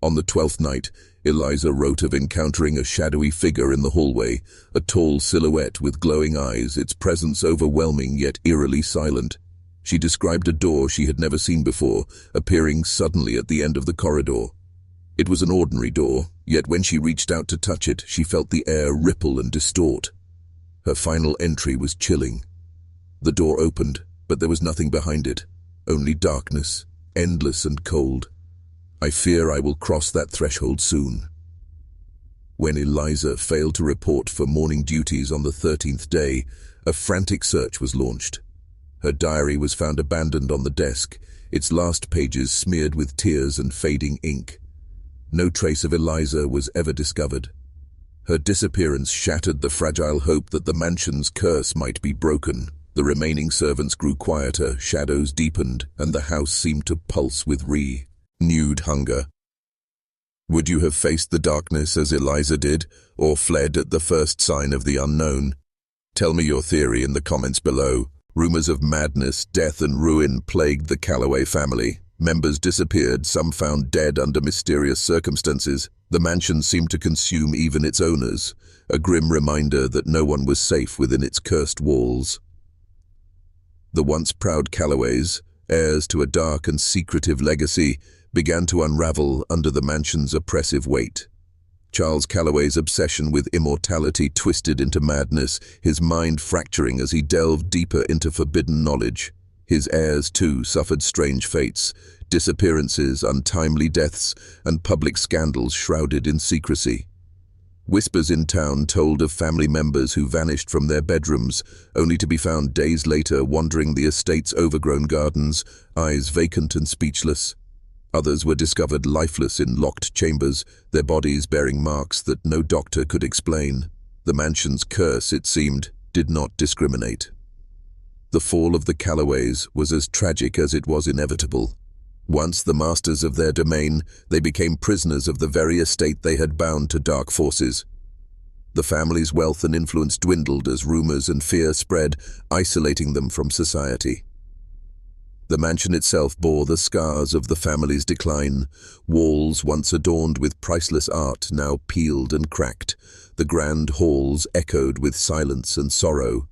On the 12th night, Eliza wrote of encountering a shadowy figure in the hallway, a tall silhouette with glowing eyes, its presence overwhelming yet eerily silent. She described a door she had never seen before, appearing suddenly at the end of the corridor. It was an ordinary door, yet when she reached out to touch it, she felt the air ripple and distort. Her final entry was chilling. The door opened, but there was nothing behind it, only darkness, endless and cold. I fear I will cross that threshold soon. When Eliza failed to report for morning duties on the 13th day, a frantic search was launched. Her diary was found abandoned on the desk, its last pages smeared with tears and fading ink. No trace of Eliza was ever discovered. Her disappearance shattered the fragile hope that the mansion's curse might be broken. The remaining servants grew quieter, shadows deepened, and the house seemed to pulse with renewed hunger. Would you have faced the darkness as Eliza did, or fled at the first sign of the unknown? Tell me your theory in the comments below. Rumors of madness, death and ruin plagued the Calloway family. Members disappeared, some found dead under mysterious circumstances. The mansion seemed to consume even its owners, a grim reminder that no one was safe within its cursed walls. The once proud Calloways, heirs to a dark and secretive legacy, began to unravel under the mansion's oppressive weight. Charles Calloway's obsession with immortality twisted into madness, his mind fracturing as he delved deeper into forbidden knowledge. His heirs, too, suffered strange fates, disappearances, untimely deaths, and public scandals shrouded in secrecy. Whispers in town told of family members who vanished from their bedrooms, only to be found days later wandering the estate's overgrown gardens, eyes vacant and speechless. Others were discovered lifeless in locked chambers, their bodies bearing marks that no doctor could explain. The mansion's curse, it seemed, did not discriminate. The fall of the Calloways was as tragic as it was inevitable. Once the masters of their domain, they became prisoners of the very estate they had bound to dark forces. The family's wealth and influence dwindled as rumors and fear spread, isolating them from society. The mansion itself bore the scars of the family's decline. Walls once adorned with priceless art now peeled and cracked. The grand halls echoed with silence and sorrow.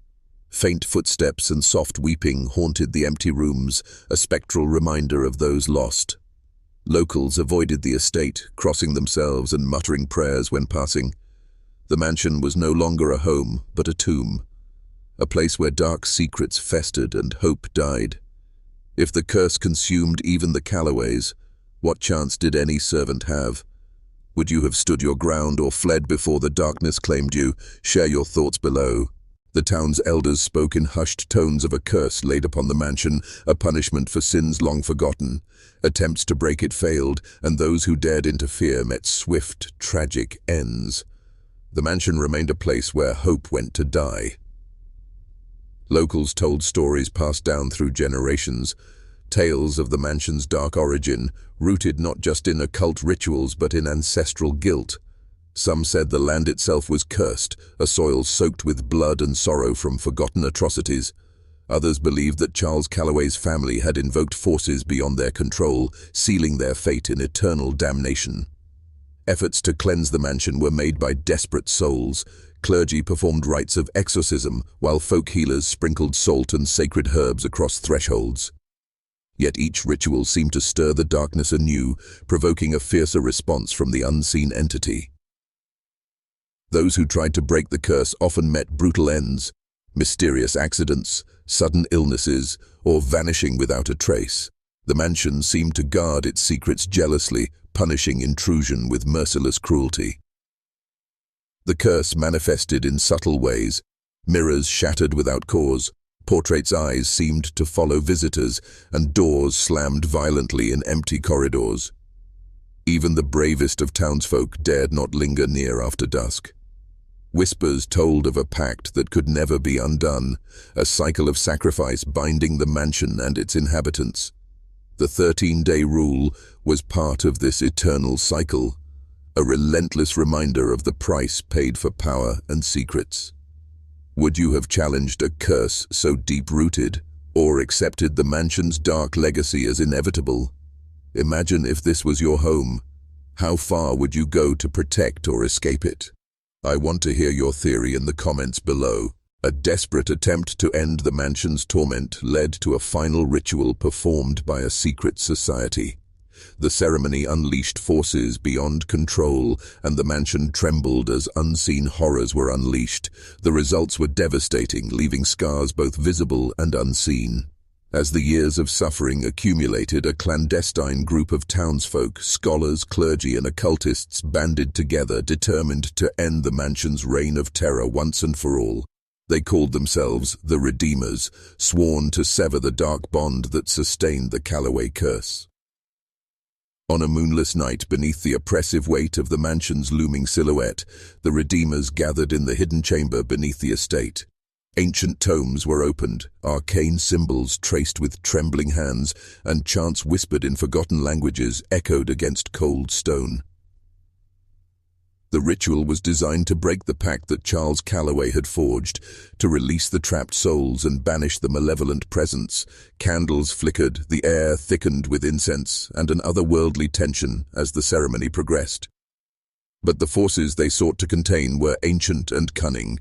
Faint footsteps and soft weeping haunted the empty rooms, a spectral reminder of those lost. Locals avoided the estate, crossing themselves and muttering prayers when passing. The mansion was no longer a home, but a tomb, a place where dark secrets festered and hope died. If the curse consumed even the Calloways, what chance did any servant have? Would you have stood your ground or fled before the darkness claimed you? Share your thoughts below. The town's elders spoke in hushed tones of a curse laid upon the mansion, a punishment for sins long forgotten. Attempts to break it failed, and those who dared interfere met swift, tragic ends. The mansion remained a place where hope went to die. Locals told stories passed down through generations, tales of the mansion's dark origin, rooted not just in occult rituals but in ancestral guilt. Some said the land itself was cursed, a soil soaked with blood and sorrow from forgotten atrocities. Others believed that Charles Calloway's family had invoked forces beyond their control, sealing their fate in eternal damnation. Efforts to cleanse the mansion were made by desperate souls. Clergy performed rites of exorcism, while folk healers sprinkled salt and sacred herbs across thresholds. Yet each ritual seemed to stir the darkness anew, provoking a fiercer response from the unseen entity. Those who tried to break the curse often met brutal ends, mysterious accidents, sudden illnesses, or vanishing without a trace. The mansion seemed to guard its secrets jealously, punishing intrusion with merciless cruelty. The curse manifested in subtle ways. Mirrors shattered without cause, portraits' eyes seemed to follow visitors, and doors slammed violently in empty corridors. Even the bravest of townsfolk dared not linger near after dusk. Whispers told of a pact that could never be undone, a cycle of sacrifice binding the mansion and its inhabitants. The 13-day rule was part of this eternal cycle, a relentless reminder of the price paid for power and secrets. Would you have challenged a curse so deep-rooted, or accepted the mansion's dark legacy as inevitable? Imagine if this was your home. How far would you go to protect or escape it? I want to hear your theory in the comments below. A desperate attempt to end the mansion's torment led to a final ritual performed by a secret society. The ceremony unleashed forces beyond control, and the mansion trembled as unseen horrors were unleashed. The results were devastating, leaving scars both visible and unseen. As the years of suffering accumulated, a clandestine group of townsfolk, scholars, clergy, and occultists banded together, determined to end the mansion's reign of terror once and for all. They called themselves the Redeemers, sworn to sever the dark bond that sustained the Calloway curse. On a moonless night, beneath the oppressive weight of the mansion's looming silhouette, the Redeemers gathered in the hidden chamber beneath the estate. Ancient tomes were opened, arcane symbols traced with trembling hands, and chants whispered in forgotten languages echoed against cold stone. The ritual was designed to break the pact that Charles Calloway had forged, to release the trapped souls and banish the malevolent presence. Candles flickered, the air thickened with incense and an otherworldly tension as the ceremony progressed. But the forces they sought to contain were ancient and cunning.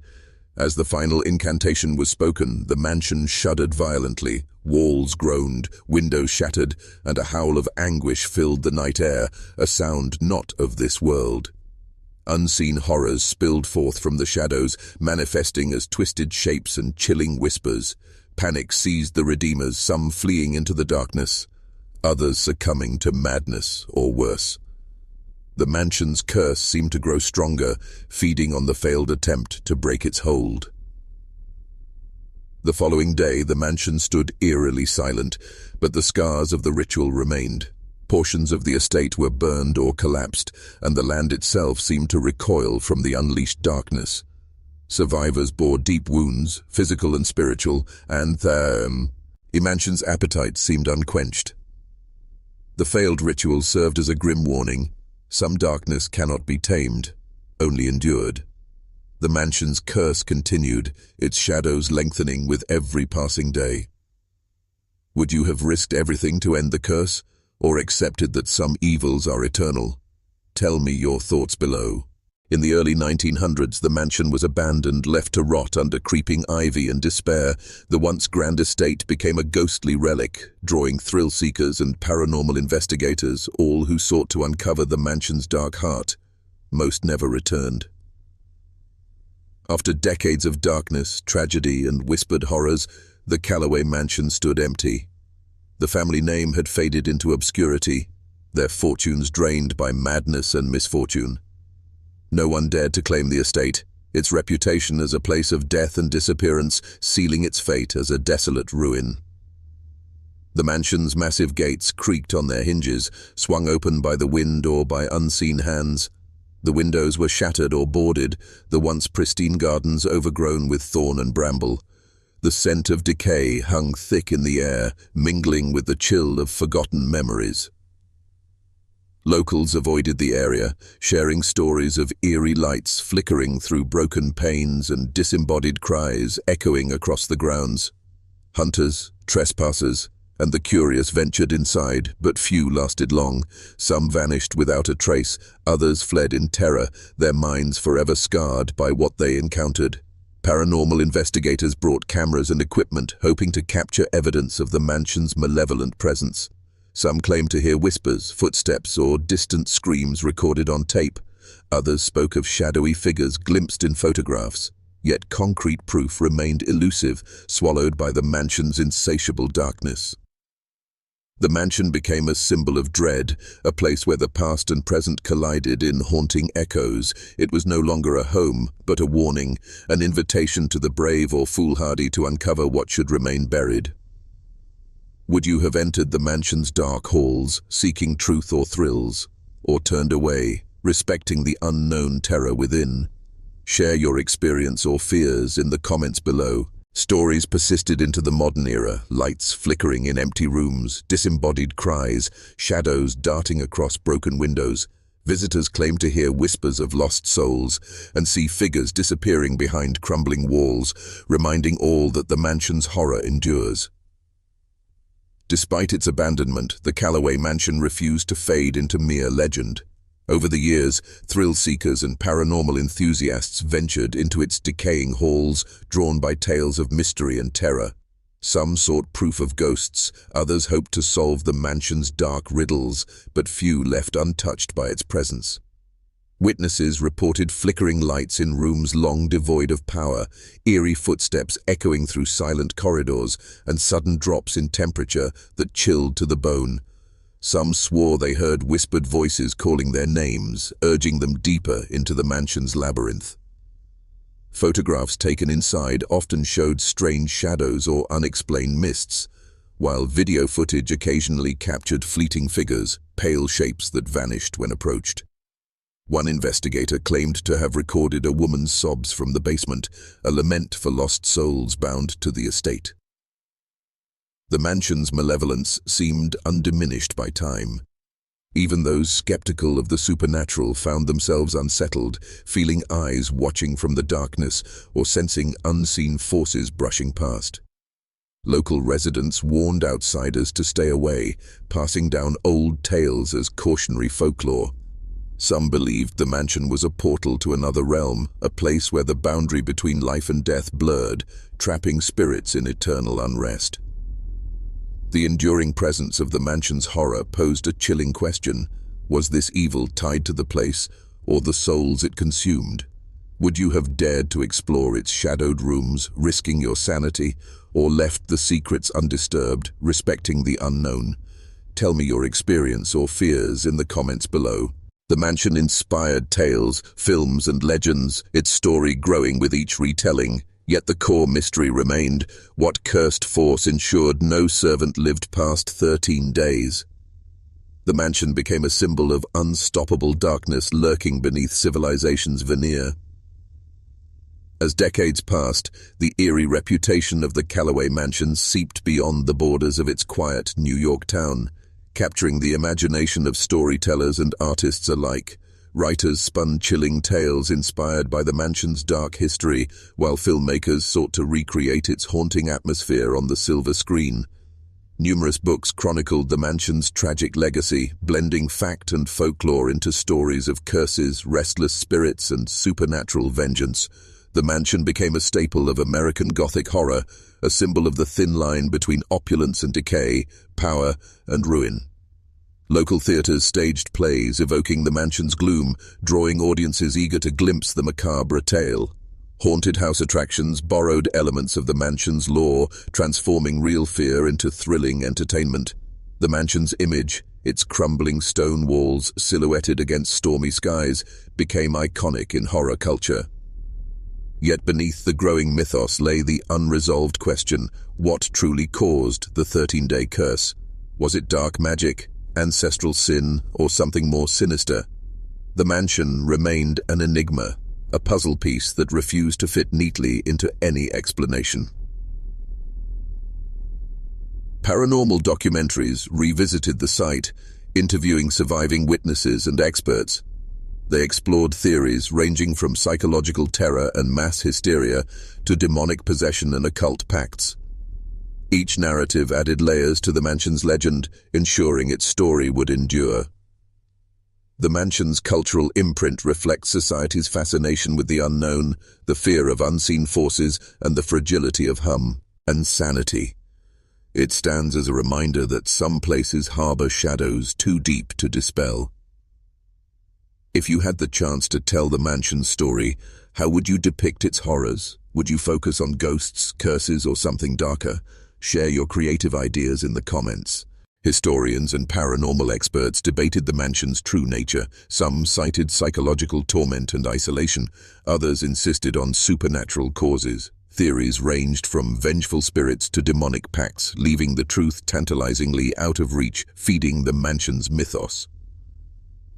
As the final incantation was spoken, the mansion shuddered violently. Walls groaned, windows shattered, and a howl of anguish filled the night air, a sound not of this world. Unseen horrors spilled forth from the shadows, manifesting as twisted shapes and chilling whispers. Panic seized the Redeemers, some fleeing into the darkness, others succumbing to madness or worse. The mansion's curse seemed to grow stronger, feeding on the failed attempt to break its hold. The following day, the mansion stood eerily silent, but the scars of the ritual remained. Portions of the estate were burned or collapsed, and the land itself seemed to recoil from the unleashed darkness. Survivors bore deep wounds, physical and spiritual, and the mansion's appetite seemed unquenched. The failed ritual served as a grim warning. Some darkness cannot be tamed, only endured. The mansion's curse continued, its shadows lengthening with every passing day. Would you have risked everything to end the curse, or accepted that some evils are eternal? Tell me your thoughts below. In the early 1900s, the mansion was abandoned, left to rot under creeping ivy and despair. The once grand estate became a ghostly relic, drawing thrill-seekers and paranormal investigators, all who sought to uncover the mansion's dark heart. Most never returned. After decades of darkness, tragedy, and whispered horrors, the Calloway mansion stood empty. The family name had faded into obscurity, their fortunes drained by madness and misfortune. No one dared to claim the estate, its reputation as a place of death and disappearance sealing its fate as a desolate ruin. The mansion's massive gates creaked on their hinges, swung open by the wind or by unseen hands. The windows were shattered or boarded, the once pristine gardens overgrown with thorn and bramble. The scent of decay hung thick in the air, mingling with the chill of forgotten memories. Locals avoided the area, sharing stories of eerie lights flickering through broken panes and disembodied cries echoing across the grounds. Hunters, trespassers, and the curious ventured inside, but few lasted long. Some vanished without a trace, others fled in terror, their minds forever scarred by what they encountered. Paranormal investigators brought cameras and equipment, hoping to capture evidence of the mansion's malevolent presence. Some claimed to hear whispers, footsteps, or distant screams recorded on tape. Others spoke of shadowy figures glimpsed in photographs. Yet concrete proof remained elusive, swallowed by the mansion's insatiable darkness. The mansion became a symbol of dread, a place where the past and present collided in haunting echoes. It was no longer a home, but a warning, an invitation to the brave or foolhardy to uncover what should remain buried. Would you have entered the mansion's dark halls, seeking truth or thrills, or turned away, respecting the unknown terror within? Share your experience or fears in the comments below. Stories persisted into the modern era, lights flickering in empty rooms, disembodied cries, shadows darting across broken windows. Visitors claimed to hear whispers of lost souls and see figures disappearing behind crumbling walls, reminding all that the mansion's horror endures. Despite its abandonment, the Calloway mansion refused to fade into mere legend. Over the years, thrill-seekers and paranormal enthusiasts ventured into its decaying halls, drawn by tales of mystery and terror. Some sought proof of ghosts, others hoped to solve the mansion's dark riddles, but few left untouched by its presence. Witnesses reported flickering lights in rooms long devoid of power, eerie footsteps echoing through silent corridors, and sudden drops in temperature that chilled to the bone. Some swore they heard whispered voices calling their names, urging them deeper into the mansion's labyrinth. Photographs taken inside often showed strange shadows or unexplained mists, while video footage occasionally captured fleeting figures, pale shapes that vanished when approached. One investigator claimed to have recorded a woman's sobs from the basement, a lament for lost souls bound to the estate. The mansion's malevolence seemed undiminished by time. Even those skeptical of the supernatural found themselves unsettled, feeling eyes watching from the darkness or sensing unseen forces brushing past. Local residents warned outsiders to stay away, passing down old tales as cautionary folklore. Some believed the mansion was a portal to another realm, a place where the boundary between life and death blurred, trapping spirits in eternal unrest. The enduring presence of the mansion's horror posed a chilling question. Was this evil tied to the place, or the souls it consumed? Would you have dared to explore its shadowed rooms, risking your sanity, or left the secrets undisturbed, respecting the unknown? Tell me your experience or fears in the comments below. The mansion inspired tales, films, and legends, its story growing with each retelling. Yet the core mystery remained. What cursed force ensured no servant lived past 13 days? The mansion became a symbol of unstoppable darkness lurking beneath civilization's veneer. As decades passed, the eerie reputation of the Callaway Mansion seeped beyond the borders of its quiet New York town, capturing the imagination of storytellers and artists alike. Writers spun chilling tales inspired by the mansion's dark history, while filmmakers sought to recreate its haunting atmosphere on the silver screen. Numerous books chronicled the mansion's tragic legacy, blending fact and folklore into stories of curses, restless spirits, and supernatural vengeance. The mansion became a staple of American Gothic horror, a symbol of the thin line between opulence and decay, power and ruin. Local theaters staged plays evoking the mansion's gloom, drawing audiences eager to glimpse the macabre tale. Haunted house attractions borrowed elements of the mansion's lore, transforming real fear into thrilling entertainment. The mansion's image, its crumbling stone walls silhouetted against stormy skies, became iconic in horror culture. Yet beneath the growing mythos lay the unresolved question: what truly caused the 13-day curse? Was it dark magic, ancestral sin, or something more sinister? The mansion remained an enigma, a puzzle piece that refused to fit neatly into any explanation. Paranormal documentaries revisited the site, interviewing surviving witnesses and experts. They explored theories ranging from psychological terror and mass hysteria to demonic possession and occult pacts. Each narrative added layers to the mansion's legend, ensuring its story would endure. The mansion's cultural imprint reflects society's fascination with the unknown, the fear of unseen forces, and the fragility of hum and sanity. It stands as a reminder that some places harbor shadows too deep to dispel. If you had the chance to tell the mansion's story, how would you depict its horrors? Would you focus on ghosts, curses, or something darker? Share your creative ideas in the comments. Historians and paranormal experts debated the mansion's true nature. Some cited psychological torment and isolation. Others insisted on supernatural causes. Theories ranged from vengeful spirits to demonic pacts, leaving the truth tantalizingly out of reach, feeding the mansion's mythos.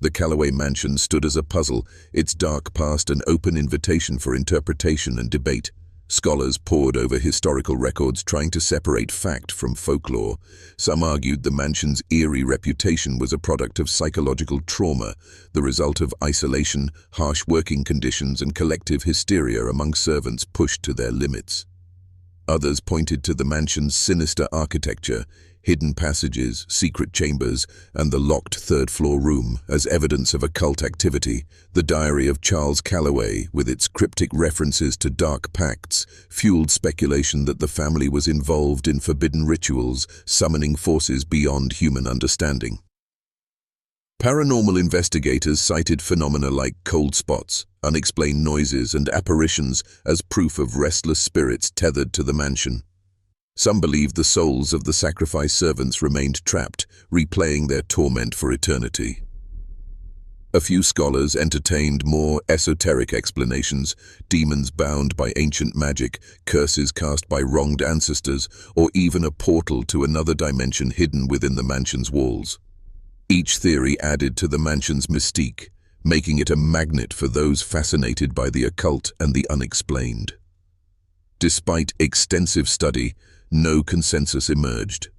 The Callaway Mansion stood as a puzzle, its dark past an open invitation for interpretation and debate. Scholars pored over historical records trying to separate fact from folklore. Some argued the mansion's eerie reputation was a product of psychological trauma, the result of isolation, harsh working conditions, and collective hysteria among servants pushed to their limits. Others pointed to the mansion's sinister architecture, hidden passages, secret chambers, and the locked third-floor room as evidence of occult activity. The diary of Charles Calloway, with its cryptic references to dark pacts, fueled speculation that the family was involved in forbidden rituals, summoning forces beyond human understanding. Paranormal investigators cited phenomena like cold spots, unexplained noises, and apparitions as proof of restless spirits tethered to the mansion. Some believed the souls of the sacrificed servants remained trapped, replaying their torment for eternity. A few scholars entertained more esoteric explanations: demons bound by ancient magic, curses cast by wronged ancestors, or even a portal to another dimension hidden within the mansion's walls. Each theory added to the mansion's mystique, making it a magnet for those fascinated by the occult and the unexplained. Despite extensive study, no consensus emerged.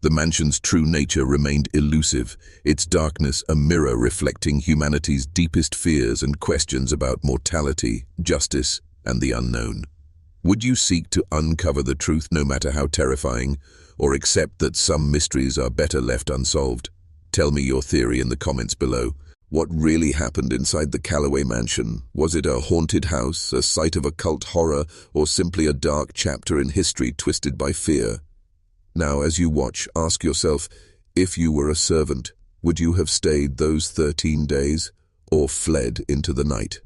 The mansion's true nature remained elusive, its darkness a mirror reflecting humanity's deepest fears and questions about mortality, justice, and the unknown. Would you seek to uncover the truth no matter how terrifying, or accept that some mysteries are better left unsolved? Tell me your theory in the comments below. What really happened inside the Calloway mansion? Was it a haunted house, a site of occult horror, or simply a dark chapter in history twisted by fear? Now, as you watch, ask yourself, if you were a servant, would you have stayed those 13 days, or fled into the night?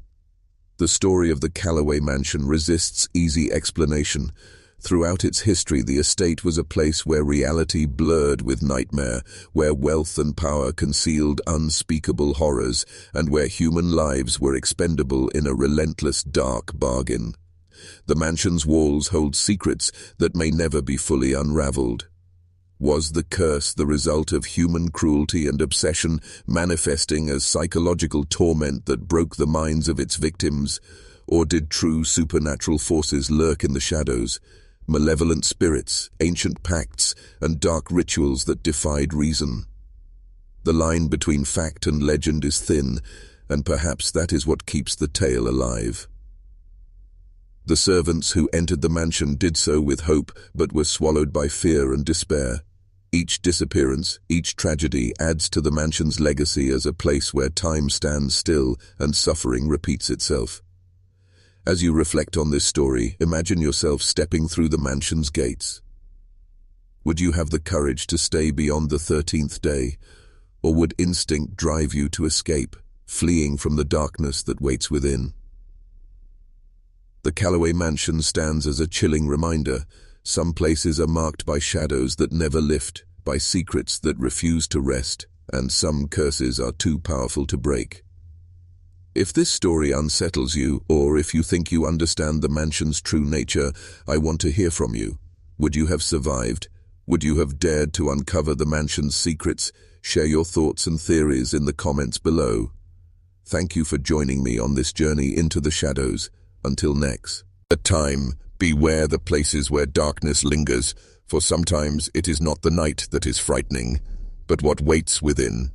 The story of the Calloway mansion resists easy explanation. Throughout its history, the estate was a place where reality blurred with nightmare, where wealth and power concealed unspeakable horrors, and where human lives were expendable in a relentless dark bargain. The mansion's walls hold secrets that may never be fully unraveled. Was the curse the result of human cruelty and obsession, manifesting as psychological torment that broke the minds of its victims? Or did true supernatural forces lurk in the shadows? Malevolent spirits, ancient pacts, and dark rituals that defied reason. The line between fact and legend is thin, and perhaps that is what keeps the tale alive. The servants who entered the mansion did so with hope, but were swallowed by fear and despair. Each disappearance, each tragedy adds to the mansion's legacy as a place where time stands still and suffering repeats itself. As you reflect on this story, imagine yourself stepping through the mansion's gates. Would you have the courage to stay beyond the 13th day, or would instinct drive you to escape, fleeing from the darkness that waits within? The Calloway mansion stands as a chilling reminder. Some places are marked by shadows that never lift, by secrets that refuse to rest, and some curses are too powerful to break. If this story unsettles you, or if you think you understand the mansion's true nature, I want to hear from you. Would you have survived? Would you have dared to uncover the mansion's secrets? Share your thoughts and theories in the comments below. Thank you for joining me on this journey into the shadows. Until next time, beware the places where darkness lingers, for sometimes it is not the night that is frightening, but what waits within.